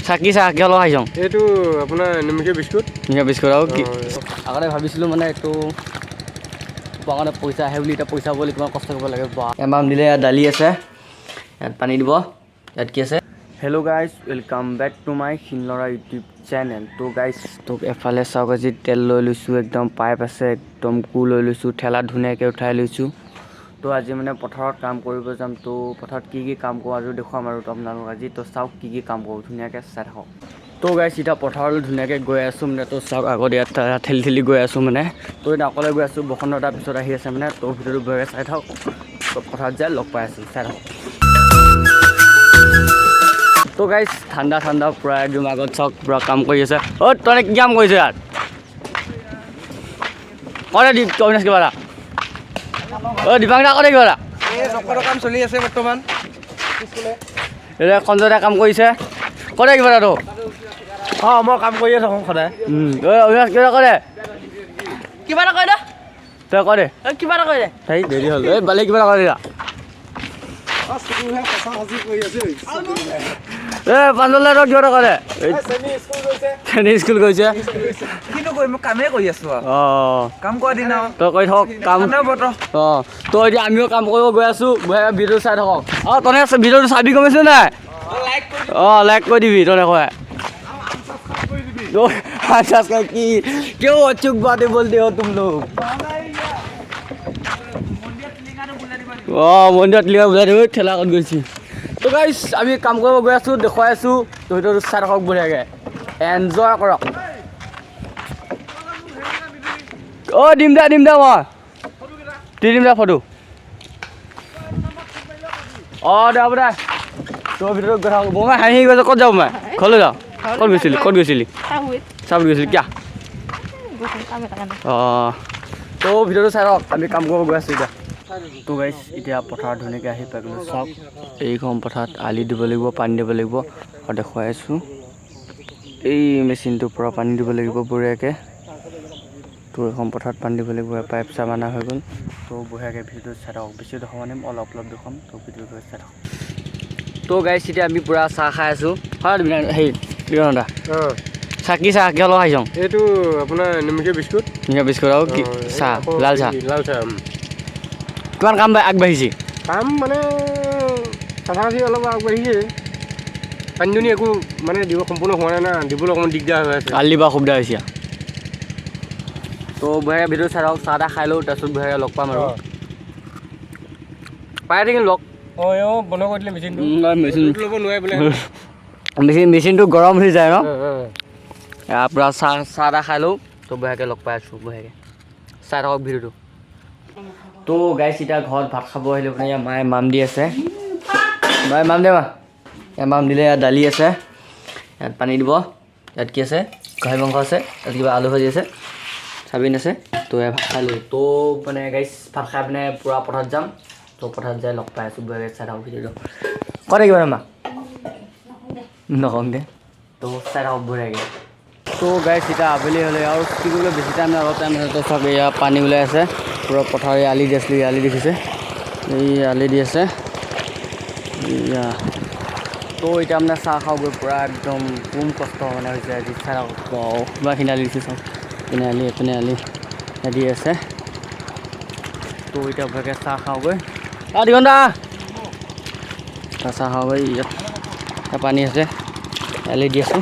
চাকি চাহ কি অলপ খাইছোঁ এইটো আপোনাৰ নিমখীয়া বিস্কুট আৰু কি আগতে ভাবিছিলোঁ মানে এইটো কাৰণে পইচা আহে বুলি এতিয়া পইচা বুলি কিমান কষ্ট কৰিব লাগে বা এমাউণ্ট দিলে ইয়াত দালি আছে ইয়াত পানী দিব ইয়াত কি আছে hello' guys welcome back to my শিলনৰা ইউটিউব চেনেল তো গাইজ তোক এফালে চাওক আজি তেল লৈ লৈছোঁ একদম পাইপ আছে একদম কু লৈ লৈছোঁ ঠেলাত ধুনীয়াকৈ উঠাই লৈছোঁ তো আজি মানে পথাৰত কাম কৰিব যাম তো পথাৰত কি কাম কৰোঁ আজি দেখুৱাম আৰু আপোনালোক আজি তো চাওক কি কাম কৰোঁ ধুনীয়াকৈ চাই থাকক তো গাইজ এতিয়া পথাৰলৈ ধুনীয়াকৈ গৈ আছোঁ মানে তো চাওক আগত ইয়াত ঠেলি ঠেলি গৈ আছোঁ মানে তো এতিয়া অকলে গৈ আছোঁ বসন্ত তাৰ পিছত আহি আছে মানে তো ভিডিঅ'টো গৈ চাই থাকক তো পথাৰত যাই লগ পাই আছোঁ চাই থাকক তো গাইজ ঠাণ্ডা ঠাণ্ডা পূৰা একদম আগত চাওক পূৰা কাম কৰি আছে অ' তই কি কাম কৰিছ ইয়াত কৰে দি অবিনাশ কিবা এটা অ' দীপাংদা কৰে কিবা এটা কাম চলি আছে বৰ্তমান এতিয়া সঞ্জয় কাম কৰিছে কৰে কিবা এটা তো অঁ মই কাম কৰিয়ে থাকোঁ সদায় অবিনাশ কিবা এটা কৰে কিবা এটা কৰে তই কৰে কিবা এটা কৰে সেই দেৰি হ'ল এই বালি কিবা এটা কৰে পাঞ্জলে তই কিবা এটা কৰে স্কুল গৈছে কিন্তু কৰিম মই কামেই কৰি আছোঁ অঁ কাম কৰা দিন তই কৰি থাকক কাম অঁ তই এতিয়া আমিও কাম কৰিব গৈ আছোঁ ভিডিঅ'টো চাই থাকক অঁ তনে ভিডিঅ'টো চাবি কমিছে নাই অঁ লাইক কৰি দিবি তনে কয় কি क्यों अचूक बातें बोलते हो तुम लोग মন্দিৰত লিখা বুজাই দিব ঠেলাত গৈছোঁ তো গাইজ আমি কাম কৰিব গৈ আছোঁ দেখুৱাই আছোঁ তো সেইটো চাই থাকক বঢ়িয়াকৈ এনজয় কৰক অ' দিম দে মই দি দিম দে ফটো অঁ দে হ'ব দে তোৰ ভিতৰত গৈ থাকক মই হাঁহি গৈছে ক'ত যাওঁ মই ঘৰলৈ যাওঁ ক'ত গৈছিলি চাব গৈছিলি কিয় অঁ তো ভিডিঅ'টো চাই থাকক আমি কাম কৰিব গৈ আছোঁ এতিয়া তো গাইজ এতিয়া পথাৰত ধুনীয়াকৈ আহি পাই গ'লোঁ চাওক এইখন পথাৰত আলি দিব লাগিব পানী দিব লাগিব আৰু দেখুৱাই আছোঁ এই মেচিনটোৰ পৰা পানী দিব লাগিব বঢ়িয়াকৈ তো এইখন পথাৰত পানী দিব লাগিব পাইপ চাপ অনা হৈ গ'ল তো বঢ়িয়াকৈ ভিডিঅ'টো চাই থাকক বেছি দেখুৱাব নিম অলপ দেখুৱাম তো ভিডিঅ'টো চাই থাকক তো গাইজ এতিয়া আমি পূৰা চাহ খাই আছোঁ হয় হেৰি বিৰণদা চাকি চাহ কি অলপ খাইছোঁ এইটো আপোনাৰ নিমখীয়া বিস্কুট আৰু কি চাহ লাল চাহ কিমান কাম আগবাঢ়িছে কাম মানে চাফাচাফি অলপ আগবাঢ়িছে পানী দুনি একো মানে দিব সম্পূৰ্ণ হোৱা নাই না দিবলৈ অকণমান দিগদাৰ হৈ আছে আলি বা সুবিধা হৈছে তো বঢ়িয়াকৈ ভিডিঅ' চাই থাকক চাহ তাহ খাই লওঁ তাৰপিছত বঢ়িয়াকৈ লগ পাম আৰু পাই থাকিম লগ অঁ বন্ধ কৰি দিলে মেচিনটো ল'ব নোৱাৰে বোলে মেচিনটো গৰম হৈ যায় ন ইয়াৰ পৰা চাহ তাহ খাই লওঁ তো বঢ়িয়াকৈ লগ পাই আছোঁ বঢ়িয়াকৈ চাই থাকক ভিডিঅ'টো তো গাইজ এতিয়া ঘৰত ভাত খাব আহিলোঁ মানে ইয়াৰ মায়ে মাম দি আছে মাম দে মাম দিলে ইয়াত দালি আছে ইয়াত পানী দিব ইয়াত কি আছে গাহৰি মাংস আছে ইয়াত কিবা আলু ভাজি আছে চাবিন আছে তো এয়া ভাত খাই লৈ তো মানে গাইজ ভাত খাই পিনে পূৰা পথাৰত যাম তো পথাৰত যাই লগ পাই আছোঁ বঢ়িয়াকৈ চাই থাকক ভিডিঅ'টো কৰে কিবা মা নকওঁ দে তো চাই থাকক বঢ়িয়াকৈ তো গাইজ এতিয়া আবেলি হ'লে আৰু কি কৰিবলৈ বেছি টাইম নাই অলপ টাইম তো চাওক এয়া পানী ওলাই আছে পূৰা পথাৰ আলি দি আছিলোঁ আলি দেখিছে এই আলি দি আছে এয়া তো এতিয়া মানে চাহ খাওঁগৈ পূৰা একদম কম কষ্ট মানে হৈছে আজি চাই থাকক কিমানখিনি আলি দিছোঁ চাওক এপিনে আলি দি আছে তো এতিয়া ভালকৈ চাহ খাওঁগৈ দিগন্ত চাহ খাওঁগৈ ইয়াত পানী আছে আলি দি আছোঁ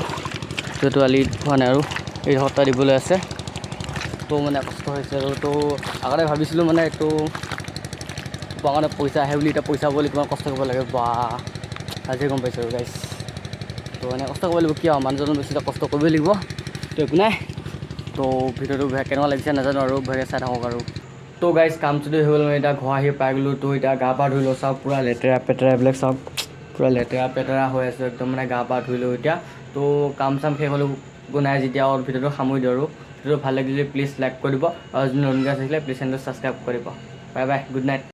যিহেতু আলি হোৱা নাই আৰু এই সপ্তাহ দিবলৈ আছে তো মানে কষ্ট হৈছে আৰু তো আগতে ভাবিছিলোঁ মানে এইটো কাৰণে পইচা আহে বুলি এতিয়া পইচা বুলি কিমান কষ্ট কৰিব লাগে বা আজি গম পাইছোঁ আৰু গাইজ তো মানে কষ্ট কৰিব লাগিব কিয় মানুহজনৰ বেছি কষ্ট কৰিবই লাগিব তো একো নাই তো ভিডিঅ'টো কেনেকুৱা লাগিছে নাজানো আৰু ভালকৈ চাই থাকক আৰু তো গাইজ কাম যদি হৈ গ'ল মানে এতিয়া ঘৰ আহি পাই গ'লোঁ তো এতিয়া গা পা ধুই লওঁ চাওক পূৰা লেতেৰা পেতেৰা এইবিলাক চাওক পূৰা লেতেৰা পেতেৰা হৈ আছোঁ একদম মানে গা পা ধুই লওঁ এতিয়া তো কাম চাম শেষ হ'লেও একো নাই যেতিয়া ভিডিঅ'টো সামৰি দিওঁ আৰু ভিডিঅ'টো ভাল লাগিলে প্লিজ লাইক কৰি দিব আৰু যদি নতুনকৈ থাকিলে প্লিজ চেনেলটো ছাবস্ক্ৰাইব কৰিব বাই বাই গুড নাইট